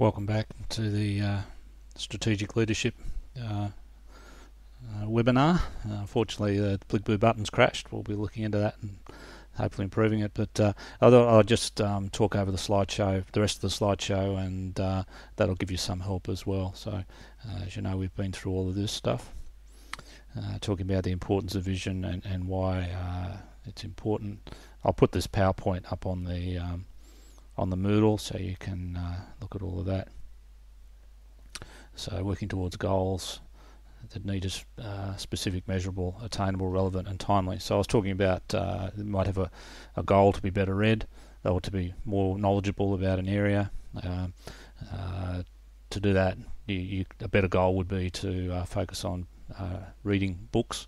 Welcome back to the Strategic Leadership webinar. Unfortunately, the Big Blue button's crashed. We'll be looking into that and hopefully improving it. But I'll just talk over the slideshow, the rest of the slideshow, and that'll give you some help as well. So, as you know, we've been through all of this stuff, talking about the importance of vision and why it's important. I'll put this PowerPoint up on the Moodle so you can look at all of that. So working towards goals that need a specific, measurable, attainable, relevant and timely. So I was talking about you might have a goal to be better read or to be more knowledgeable about an area. To do that, a better goal would be to focus on reading books,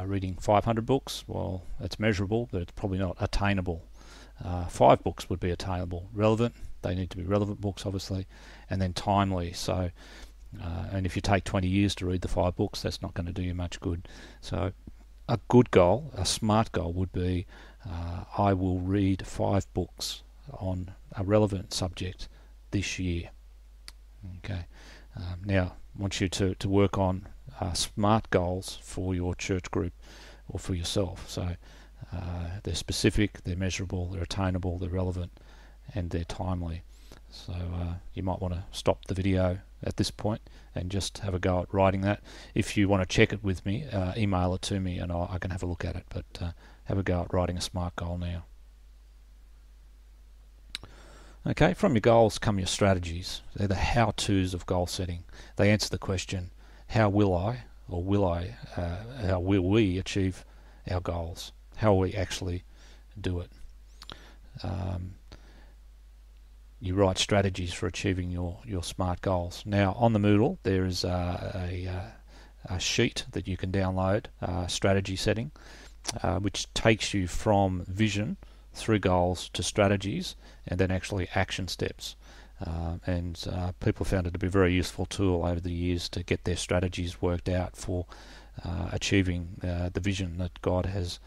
reading 500 books. Well, that's measurable, but it's probably not attainable. 5 books would be attainable. Relevant, they need to be relevant books, obviously, and then timely. So, and if you take 20 years to read the 5 books, that's not going to do you much good. So, a good goal, a smart goal, would be I will read 5 books on a relevant subject this year. Okay. Now, I want you to work on smart goals for your church group or for yourself. So. They're specific, they're measurable, they're attainable, they're relevant, and they're timely. So you might want to stop the video at this point and just have a go at writing that. If you want to check it with me, email it to me and I can have a look at it, but have a go at writing a SMART goal now. Okay, from your goals come your strategies. They're the how-tos of goal setting. They answer the question, how will I, or how will we achieve our goals? How will we actually do it? You write strategies for achieving your SMART goals. Now, on the Moodle, there is a sheet that you can download, strategy setting, which takes you from vision through goals to strategies and then actually action steps. And people found it to be a very useful tool over the years to get their strategies worked out for achieving the vision that God has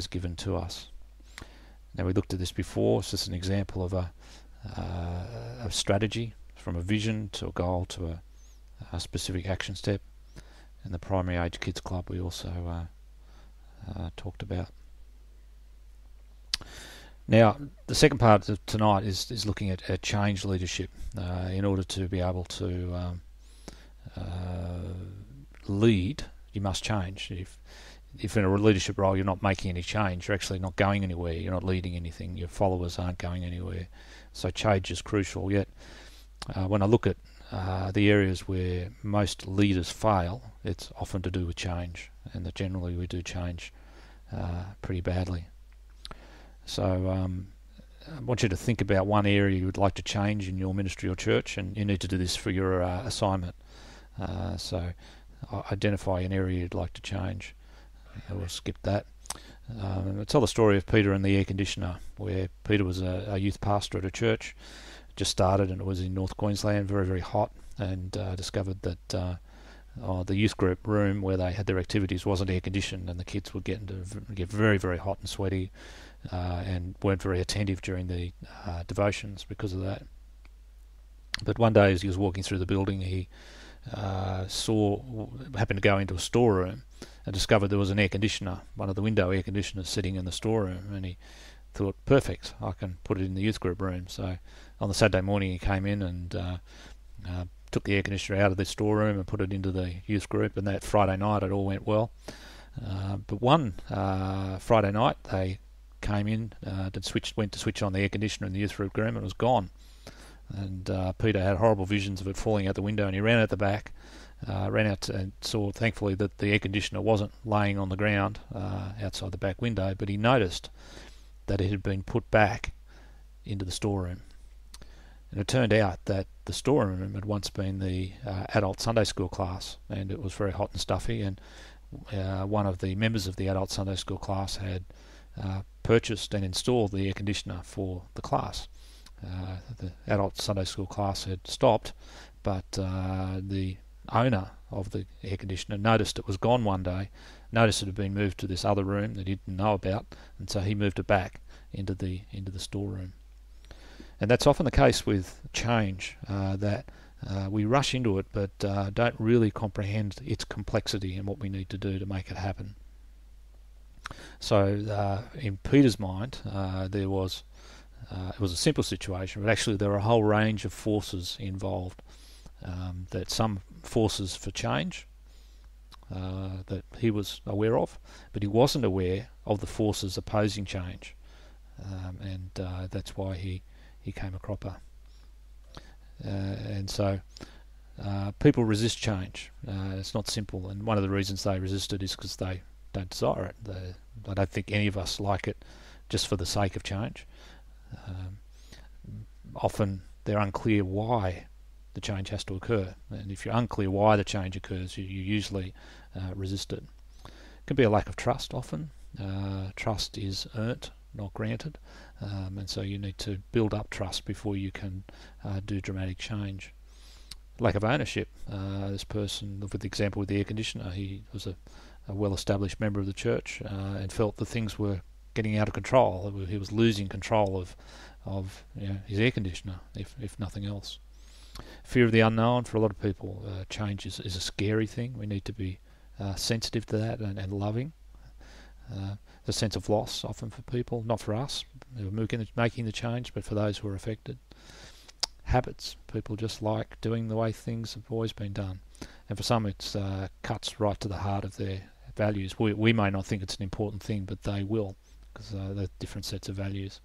given to us. Now, we looked at this before. It's just an example of a strategy from a vision to a goal to a specific action step. And the Primary Age Kids Club we also talked about. Now, the second part of tonight is looking at change leadership in order to be able to lead. You must change. If in a leadership role you're not making any change, you're actually not going anywhere, you're not leading anything, your followers aren't going anywhere. So change is crucial. Yet when I look at the areas where most leaders fail, it's often to do with change, and that generally we do change pretty badly. So I want you to think about one area you would like to change in your ministry or church, and you need to do this for your assignment. So identify an area you'd like to change. We'll skip that. I'll tell the story of Peter and the air conditioner, where Peter was a youth pastor at a church, just started, and it was in North Queensland, very, very hot, and discovered that the youth group room where they had their activities wasn't air conditioned, and the kids would get very, very hot and sweaty and weren't very attentive during the devotions because of that. But one day as he was walking through the building, he happened to go into a storeroom and discovered there was an air conditioner, one of the window air conditioners sitting in the storeroom, and he thought, perfect, I can put it in the youth group room. So on the Saturday morning he came in and took the air conditioner out of the storeroom and put it into the youth group, and that Friday night it all went well. But one Friday night they came in, went to switch on the air conditioner in the youth group room, and it was gone. And Peter had horrible visions of it falling out the window, and he ran out the back, ran out and saw, thankfully, that the air conditioner wasn't laying on the ground outside the back window, but he noticed that it had been put back into the storeroom. And it turned out that the storeroom had once been the adult Sunday school class, and it was very hot and stuffy, and one of the members of the adult Sunday school class had purchased and installed the air conditioner for the class. The adult Sunday school class had stopped, but the owner of the air conditioner noticed it was gone one day, noticed it had been moved to this other room that he didn't know about, and so he moved it back into the storeroom. And that's often the case with change, that we rush into it but don't really comprehend its complexity and what we need to do to make it happen. So in Peter's mind, it was a simple situation, but actually there were a whole range of forces involved. That some forces for change that he was aware of, but he wasn't aware of the forces opposing change, and that's why he came a cropper. And so people resist change. It's not simple, and one of the reasons they resist it is because they don't desire it. I don't think any of us like it just for the sake of change. Often they're unclear why the change has to occur, and if you're unclear why the change occurs, you usually resist it. It can be a lack of trust often. Trust is earned, not granted, and so you need to build up trust before you can do dramatic change. Lack of ownership. This person, with the example with the air conditioner, he was a well-established member of the church and felt that things were getting out of control. He was losing control of his air conditioner, if nothing else. Fear of the unknown for a lot of people. Change is a scary thing. We need to be sensitive to that and loving. The sense of loss often for people, not for us who are making the change, but for those who are affected. Habits. People just like doing the way things have always been done, and for some it cuts right to the heart of their values. We may not think it's an important thing, but they will, because they're different sets of values.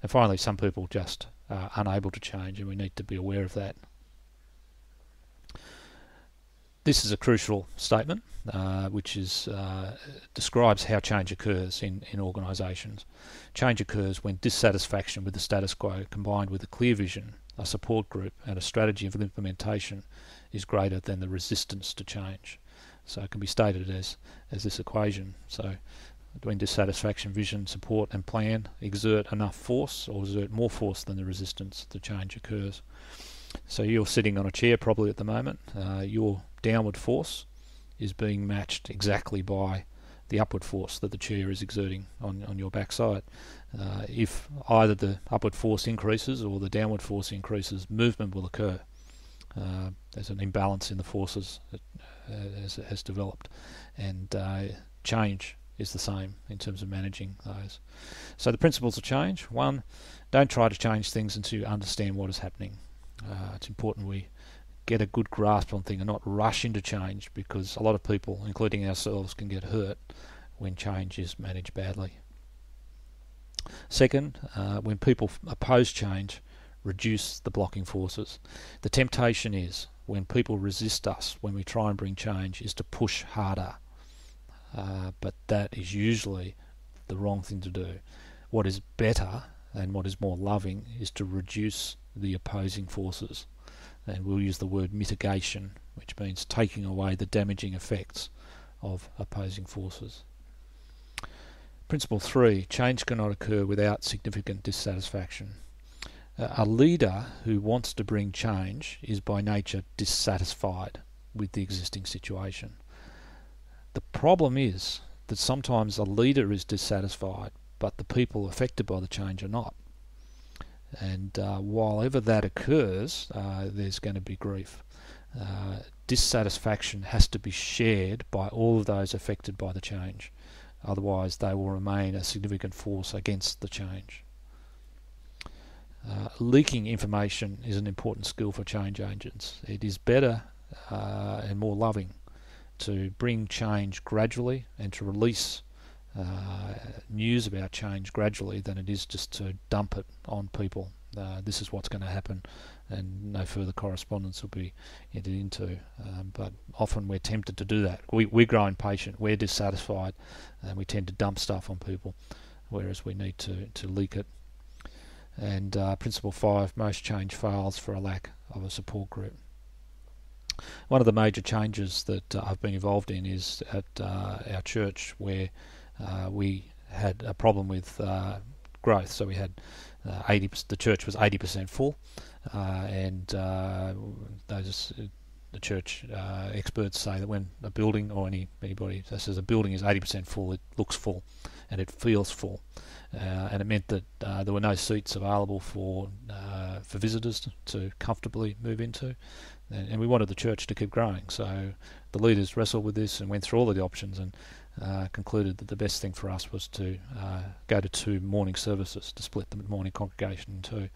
And finally, some people just are unable to change, and we need to be aware of that. This is a crucial statement, which describes how change occurs in organisations. Change occurs when dissatisfaction with the status quo, combined with a clear vision, a support group, and a strategy of implementation, is greater than the resistance to change. So it can be stated as this equation. So when dissatisfaction, vision, support and plan exert enough force, or exert more force than the resistance, the change occurs. So you're sitting on a chair probably at the moment. Your downward force is being matched exactly by the upward force that the chair is exerting on your backside. If either the upward force increases or the downward force increases, movement will occur. There's an imbalance in the forces as it has developed, and change is the same in terms of managing those. So the principles of change: 1, don't try to change things until you understand what is happening. It's important we get a good grasp on things and not rush into change, because a lot of people, including ourselves, can get hurt when change is managed badly. 2, when people oppose change, reduce the blocking forces. The temptation is, when people resist us, when we try and bring change, is to push harder. But that is usually the wrong thing to do. What is better and what is more loving is to reduce the opposing forces. And we'll use the word mitigation, which means taking away the damaging effects of opposing forces. Principle 3, change cannot occur without significant dissatisfaction. A leader who wants to bring change is by nature dissatisfied with the existing situation. The problem is that sometimes a leader is dissatisfied, but the people affected by the change are not. And while ever that occurs, there's going to be grief. Dissatisfaction has to be shared by all of those affected by the change. Otherwise, they will remain a significant force against the change. Leaking information is an important skill for change agents. It is better and more loving to bring change gradually and to release news about change gradually than it is just to dump it on people. This is what's going to happen, and no further correspondence will be entered into. But often we're tempted to do that. We grow impatient, we're dissatisfied, and we tend to dump stuff on people, whereas we need to leak it. And principle 5, most change fails for a lack of a support group. One of the major changes that I've been involved in is at our church, where we had a problem with growth. So we had the church was 80% full, and the church experts say that when a building, or anybody says a building is 80% full, it looks full and it feels full. And it meant that there were no seats available for for visitors to comfortably move into, and we wanted the church to keep growing. So the leaders wrestled with this and went through all of the options and concluded that the best thing for us was to go to 2 morning services, to split the morning congregation in 2.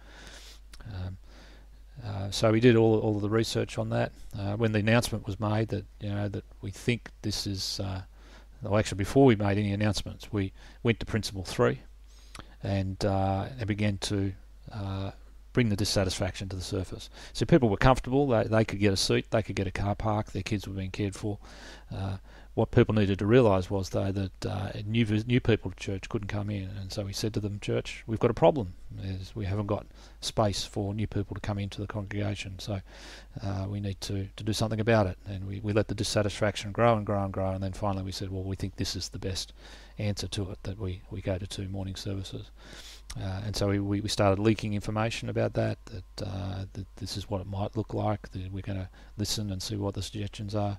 So we did all of the research on that. When the announcement was made that that we think this is, well, actually before we made any announcements, we went to Principle 3 and began to bring the dissatisfaction to the surface. So people were comfortable, they could get a seat, they could get a car park, their kids were being cared for. What people needed to realise was, though, that new people to church couldn't come in, and so we said to them, church, we've got a problem. We haven't got space for new people to come into the congregation, so we need to do something about it. And we let the dissatisfaction grow and grow and grow, and then finally we said, well, we think this is the best answer to it, that we go to 2 morning services. And so we started leaking information about that this is what it might look like, that we're going to listen and see what the suggestions are.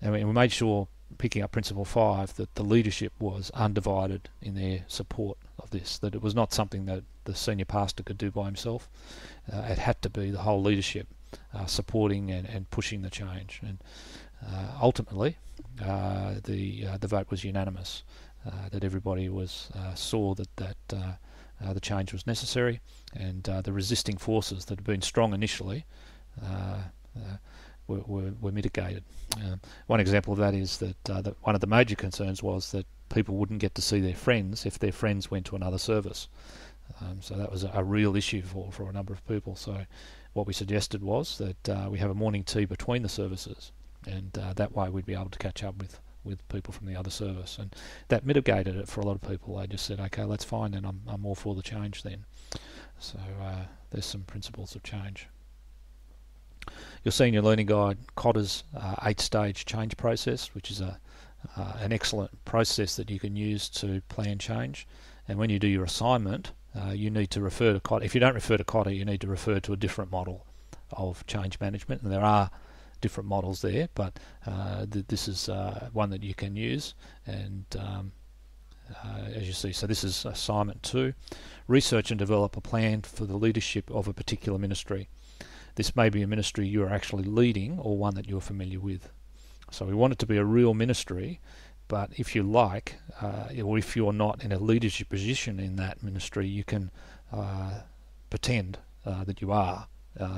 And we made sure, picking up Principle 5, that the leadership was undivided in their support of this, that it was not something that the senior pastor could do by himself. It had to be the whole leadership supporting and pushing the change. And ultimately, the vote was unanimous, that everybody saw that the change was necessary, and the resisting forces that had been strong initially were mitigated. One example of that is that one of the major concerns was that people wouldn't get to see their friends if their friends went to another service. So that was a real issue for a number of people. So what we suggested was that we have a morning tea between the services, and that way we'd be able to catch up with people from the other service, and that mitigated it for a lot of people. They just said, okay, that's fine, and I'm all for the change then. So there's some principles of change. You'll see in your learning guide Kotter's 8-stage change process, which is an excellent process that you can use to plan change. And when you do your assignment, you need to refer to Kotter. If you don't refer to Kotter, you need to refer to a different model of change management, and there are different models there, but this is one that you can use. And as you see, so this is assignment 2: research and develop a plan for the leadership of a particular ministry. This may be a ministry you are actually leading, or one that you're familiar with. So we want it to be a real ministry, but if you like, or if you're not in a leadership position in that ministry, you can pretend that you are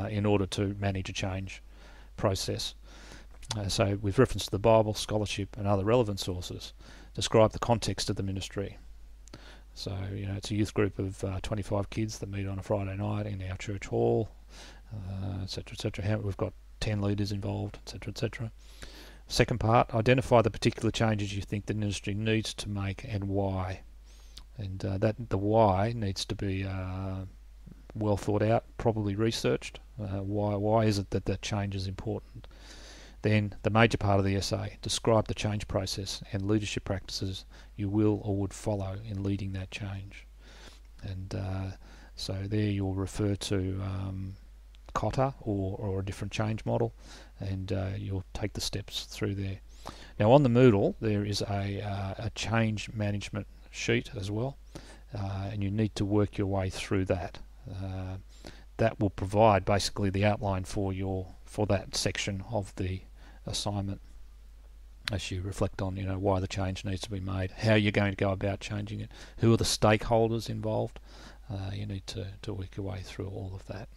in order to manage a change process. So we've referenced the Bible, scholarship, and other relevant sources. Describe the context of the ministry. So it's a youth group of 25 kids that meet on a Friday night in our church hall, etc., etc. We've got 10 leaders involved, etc., etc. Second part: identify the particular changes you think the ministry needs to make and why. And that the why needs to be well thought out, probably researched. Why is it that that change is important? Then the major part of the essay: describe the change process and leadership practices you will or would follow in leading that change. And so there you'll refer to Kotter or a different change model, and you'll take the steps through there. Now on the Moodle there is a change management sheet as well, and you need to work your way through that. That will provide basically the outline for that section of the assignment, as you reflect on why the change needs to be made, how you're going to go about changing it, who are the stakeholders involved. You need to work your way through all of that.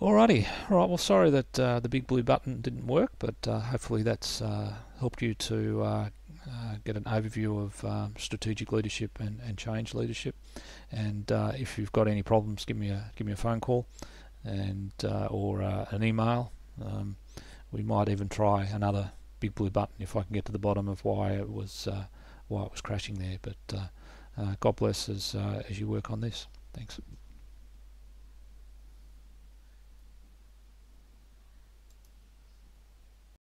Alrighty, right. Well, sorry that the big blue button didn't work, but hopefully that's helped you to get an overview of strategic leadership and change leadership. And if you've got any problems, give me a phone call, and or an email. We might even try another big blue button if I can get to the bottom of why it was crashing there. But God bless as you work on this. Thanks.